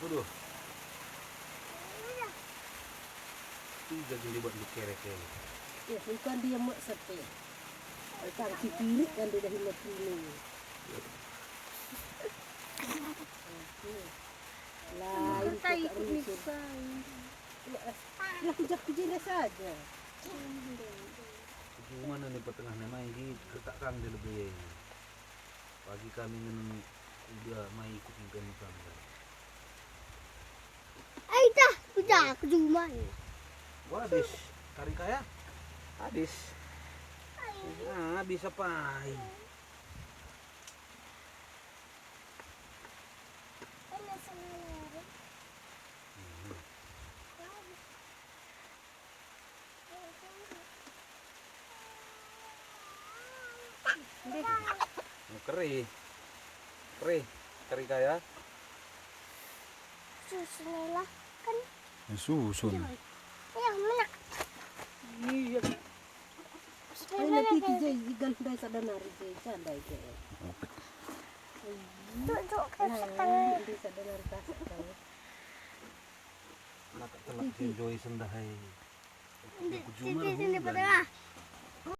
Waduh. Tiga gini buat dikerek ya. Ya, bukan dia mak sepe. Tang cipirik kan dia dah hilang ini. Lain tak rusuh. Lah kujak-kujak saja. Gimana nih pertengahan main gitu tak kang dia lebih. Pagi kami udah main ikut kan kang. Ay dah, kujak kejuman. Wah, habis kari kaya. Habis. Nah, bisa pai. Keri. Keri kaya. Susunlah kan. Susun. Ya, mana? Iya. Ay nanti tijay igal dai sa danar jay sanday ke. Duduk ke setan. Di sa danar ka sa. Nak telak enjoy sendahai. Di sini pada.